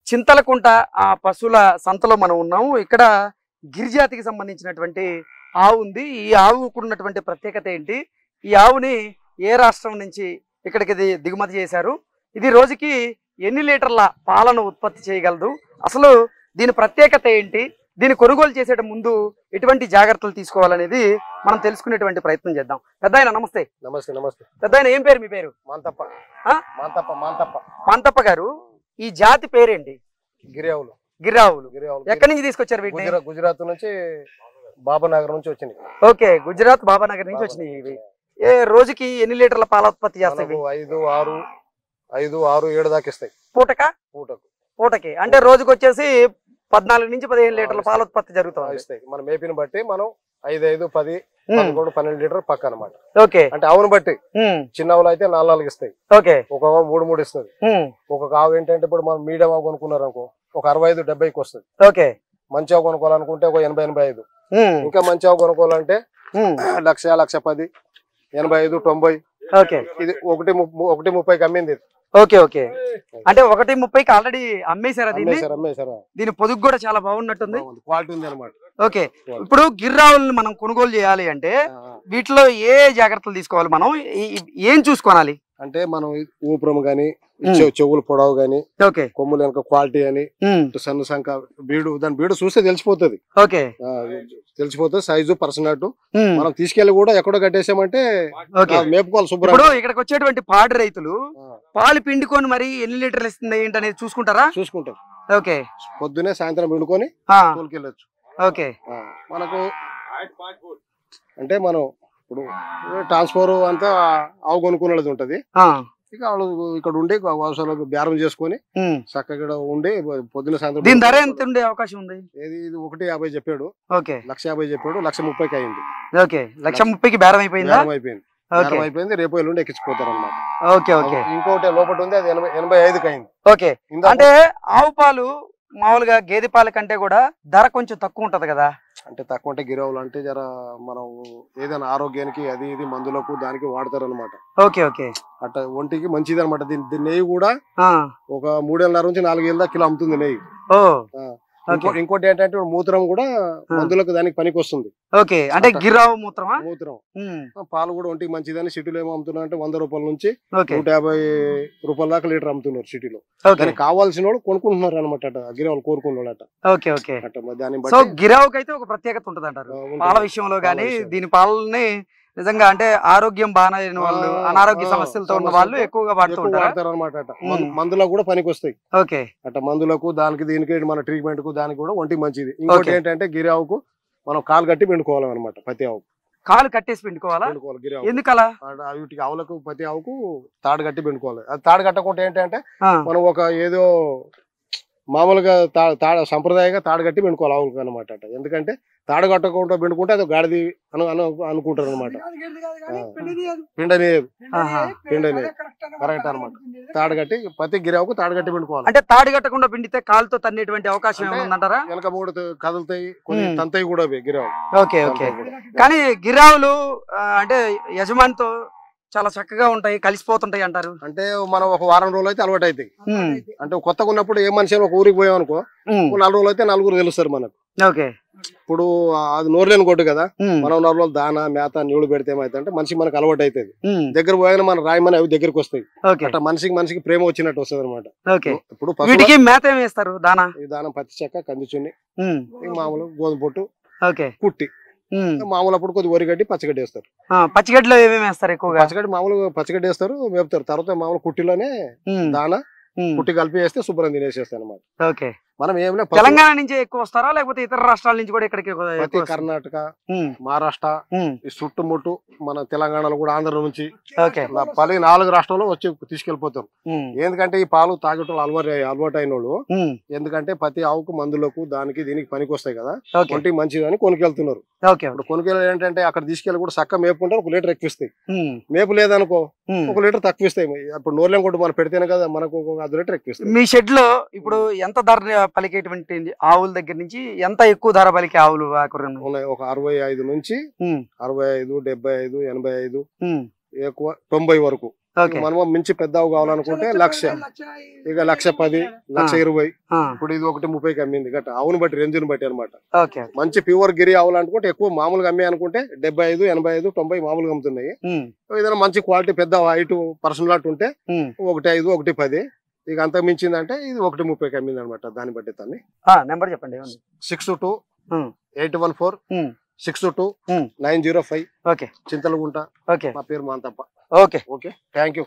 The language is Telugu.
చింతలకుంట ఆ పశువుల సంతలో మనం ఉన్నాము. ఇక్కడ గిరిజాతికి సంబంధించినటువంటి ఆవు ఉంది. ఈ ఆవుకు ఉన్నటువంటి ప్రత్యేకత ఏంటి, ఈ ఆవుని ఏ రాష్ట్రం నుంచి ఇక్కడికి దిగుమతి చేశారు, ఇది రోజుకి ఎన్ని లీటర్ల పాలను ఉత్పత్తి చేయగలదు, అసలు దీని ప్రత్యేకత ఏంటి, దీన్ని కొనుగోలు చేసే ముందు ఎటువంటి జాగ్రత్తలు తీసుకోవాలనేది మనం తెలుసుకునేటువంటి ప్రయత్నం చేద్దాం. పెద్దాయన నమస్తే. నమస్తే. నమస్తే పెద్దాయన, ఏం పేరు మీ పేరు? మాంతప్ప. మాంతప్ప. మాంతప్ప. మాంతప్ప గారు, ఈ జాతి పేరేంటి? గిరియావులు. గిరియావులు. ఎక్కడి నుంచి తీసుకొచ్చారు వీటిని? గుజరాత్ నుంచి, బాబానగర్ నుంచి వచ్చినాయి. ఓకే, గుజరాత్ బాబానగర్ నుంచి వచ్చినాయి ఇవి. ఏ రోజుకి ఎన్ని లీటర్ల పాల ఉత్పత్తి చేస్తాయి? 5, 6, 7 దాకా ఇస్తాయి. పూటకి అంటే రోజుకి వచ్చేసి 14 నుంచి 15 లీటర్ల పాల ఉత్పత్తి జరుగుతుంది. మన మేపిని బట్టి మనం 5, 10, 11, 12 లీటర్ పక్క అనమాట. ఓకే, అంటే ఆవును బట్టి చిన్న ఆవులు అయితే 4 ఇస్తాయి. ఓకే, ఒక 3 ఇస్తుంది. ఒక ఆవు ఏంటంటే ఇప్పుడు మనం మీడియం ఆవు కొనుక్కున్నారు అనుకో, ఒక 65, 70కి వస్తుంది. ఓకే, మంచి ఆవు కొనుక్కోవాలనుకుంటే ఒక 80, 85. ఇంకా మంచి ఆవు కొనుక్కోవాలంటే 1,00,000, 1,10,000, 85, 90. ఓకే, ఇది 1,30కి అమ్మింది. ఓకే, ఓకే, అంటే 1,30కి ఆల్రెడీ అమ్మేశారా? అమ్మేశారా? దీని పొదుగు కూడా చాలా బాగున్నట్టుంది, క్వాలిటీ ఉంది అనమాట. ఓకే, ఇప్పుడు గిర్రావుల్ని మనం కొనుగోలు చేయాలి అంటే వీటిలో ఏ జాగ్రత్తలు తీసుకోవాలి, మనం ఏం చూసుకోవాలి? అంటే మనం ఊపురం గాని, చెవులు పొడవు గాని, కొమ్ములు వెనక క్వాలిటీ అని, సన్న సంఖ బీడు, దాని బీడు చూస్తే తెలిసిపోతుంది. ఓకే, తెలిసిపోతుంది సైజు పర్సనట్టు. మనం తీసుకెళ్లి కూడా ఎక్కడో కట్టేసామంటే మేపుకోవాలి శుభ్రం. ఇప్పుడు ఇక్కడికి వచ్చేటువంటి పాడి రైతులు పాలు పిండుకొని మరి ఎన్ని లీటర్లు ఇస్తుంది ఏంటనేది చూసుకుంటారా? చూసుకుంటారు. ఓకే, పొద్దునే సాయంత్రం పిండుకొని తోలుకెళ్ళచ్చు. ఓకే, మనకు అంటే మనం ఇప్పుడు ట్రాన్స్ఫర్ అంతా ఆవు కొనుక్కునేది ఉంటది. ఇక వాళ్ళు ఇక్కడ ఉండి అవసరాలు బేరం చేసుకుని చక్కగా ఉండి పొద్దున సాయంత్రం. దీని ధర ఎంత ఉండే అవకాశం ఉంది? ఇది 1,50 చెప్పాడు. ఓకే, 1,50 చెప్పాడు. 1,30కి అయింది. ఓకే, 1,30కి బేరం అయిపోయింది. అయిపోయింది. రేపు ఎల్లుండి ఎక్కించిపోతారు అనమాట. ఓకే, ఓకే, ఇంకోటి లోపల ఉంది, అది 85కి అయింది. ఓకే, అంటే ఆవు పాలు మామూలుగా గేదె పాల కంటే కూడా ధర కొంచెం తక్కువ ఉంటది కదా? అంటే తక్కువ అంటే గిరావులు అంటే జర మనం ఏదైనా ఆరోగ్యానికి అది ఇది మందులకు దానికి వాడతారు అనమాట. ఓకే, ఓకే, అట్లా ఒంటికి మంచిది అనమాట. దీని నెయ్యి కూడా ఒక 3,500 నుంచి 4,000 దాకా కిలో అమ్ముతుంది నెయ్యి. ఇంకోటి ఏంటంటే మూత్రం కూడా మందులకు దానికి పనికి వస్తుంది. ఓకే, అంటే గిరావు మూత్రం. పాలు కూడా ఒంటికి మంచిదని సిటీలో ఏమో అమ్ముతున్నారు అంటే 100 రూపాయల నుంచి 150 రూపాయల దాకా లీటర్ అమ్ముతున్నారు సిటీలో. దానికి కావాల్సిన వాళ్ళు కొనుక్కుంటున్నారు అనమాట, గిరావులు కోరుకున్న. ఓకే, ఓకే, దాన్ని బట్టి గిరావుకి అయితే ఒక ప్రత్యేకత ఉంటది అంటారు పాల విషయంలో గానీ. దీని పాలని నిజంగా అంటే ఆరోగ్యం బాగాలేని వాళ్ళు, అనారోగ్య సమస్యలతో ఉన్న వాళ్ళు ఎక్కువగా వాడతారు అనమాట. మందులకు కూడా పనికి వస్తాయి. ఓకే, అట్లా మందులకు దానికి దీనికి మన ట్రీట్మెంట్ కు దానికి కూడా ఒంటికి మంచిది. ఇంకోటి ఏంటంటే గిరావుకు మనం కాలు కట్టి పిండుకోవాలన్నమాట. ప్రతి ఆవుకు కాలు కట్టేసి పిండుకోవాలా? ఎందుకలా? వీటికి ఆవులకు ప్రతి ఆవుకు తాడు కట్టి పిండుకోవాలి. అది తాడు కట్టకుండా ఏంటంటే మనం ఒక ఏదో మామూలుగా సంప్రదాయంగా తాడు కట్టి పిండుకోవాలి ఆవులకు అనమాట. ఎందుకంటే తాడు కట్టకుండా పిండుకుంటే అది గాడిది అనుకుంటారు అనమాట. పిండనేది కరెక్ట్ అనమాట. తాడు కట్టి ప్రతి గిరావుకు తాడు కట్టి పిండుకోవాలి. అంటే తాడు కట్టకుండా పిండితే కాలుతో తన్నేటువంటి అవకాశం ఉందంటారా? వెనక 3 కదులుతాయి, కొన్ని తంతాయి కూడా గిరావు. ఓకే, ఓకే, కానీ గిరావులు అంటే యజమానితో చాలా చక్కగా ఉంటాయి, కలిసిపోతుంటాయి అంటారు. అంటే మనం ఒక వారం రోజులు అయితే అలవాటు అవుతాయి. అంటే కొత్తగా ఉన్నప్పుడు ఏ మనిషి ఒక ఊరికి పోయాం అనుకో, 4 రోజులు అయితే 4 తెలుస్తారు మనకు. ఓకే, ఇప్పుడు అది నోరులేని కొట్టు కదా, మనం 4 రోజులు దానా మేత నీళ్లు పెడితే ఏమైతే అంటే మనిషి మనకు అలవాటు అవుతుంది. దగ్గర పోయినా మన రాయమని అవి దగ్గరికి వస్తాయి. అట్లా మనిషికి ప్రేమ వచ్చినట్టు వస్తుంది అనమాట. ఇప్పుడు మేత ఏం వేస్తారు? దానా పచ్చి చెక్క, కందిచున్ని, మామూలు గోధుమ పొట్టు, కుట్టి, మామూలు అప్పుడు కొద్దిగా వరిగడ్డి, పచ్చగడ్డి వేస్తారు. పచ్చిగడ్డిలో ఏమేమి వేస్తారు? ఎక్కువగా పచ్చగడ్డి, మామూలు పచ్చగడ్డి వేస్తారు, మేపుతారు. తర్వాత మామూలు కుట్టిలోనే దానా కుట్టి కలిపి వేస్తే శుభ్రం తినేసేస్తాను అనమాట. ఓకే, మనం ఏమైనా తెలంగాణ నుంచి ఎక్కువ వస్తారా లేకపోతే ఇతర రాష్ట్రాల నుంచి కూడా ఇక్కడికి? కర్ణాటక, మహారాష్ట్ర, ఈ చుట్టుముట్టు మన తెలంగాణలో కూడా, ఆంధ్ర నుంచి 4 రాష్ట్రాల్లో వచ్చి తీసుకెళ్లిపోతారు. ఎందుకంటే ఈ పాలు తాగటం అలవాటు అయిన వాళ్ళు, ఎందుకంటే ప్రతి ఆవుకు మందులకు దానికి దీనికి పనికి వస్తాయి కదా, ఒంటికి మంచిదని కొనుకెళ్తున్నారు. ఇప్పుడు కొనుకెళ్ళి ఏంటంటే అక్కడ తీసుకెళ్ళి కూడా చక్క మేపుకుంటారు, 1 లీటర్ ఎక్కువిస్తాయి. మేపు లేదనుకో 1 లీటర్ తక్కువ ఇస్తాయి. ఇప్పుడు నోర్లేం కొట్టు మనం పెడితేనే కదా మనకు 1 లీటర్ ఎక్కువ ఇస్తాయి. మీ షెడ్ లో ఇప్పుడు ఎంత ధర పలికేటువంటి ఆవుల దగ్గర నుంచి ఎంత ఎక్కువ ధర పలికే ఆవులు ఉన్నాయి? ఒక 65 నుంచి 65, 75, 85, ఎక్కువ 90 వరకు. ఓకే మనం మించి పెద్ద ఆవు కావాలనుకుంటే 1,00,000, ఇక 1,10,000, 1,20,000. ఆ, ఇప్పుడు ఇది 1,30,000కి అమ్మింది గట్ట ఆవును బట్టి రేంజ్ని బట్టి అనమాట. ఓకే మంచి ప్యూర్ గిరి ఆవులు అనుకుంటే ఎక్కువ మామూలుగా అమ్మే అనుకుంటే 75, 85, 90 మామూలుగా అమ్ముతున్నాయి. ఉమ్, ఏదైనా మంచి క్వాలిటీ పెద్ద హైట్ పర్సనల్ ఉంటే ఉమ్. 1,5, 1,10. ఇక అంత మించిందంటే ఇది 1,30కి అమ్మింది అనమాట. దాన్ని బట్టి తన్ని నెంబర్ చెప్పండి. 62 ఉమ్, 814 ఉమ్, 62 ఉమ్. 905 ఓకే చింతలగుంట. ఓకే మా పేరు మాంతప్ప. ఓకే. Okay, thank you.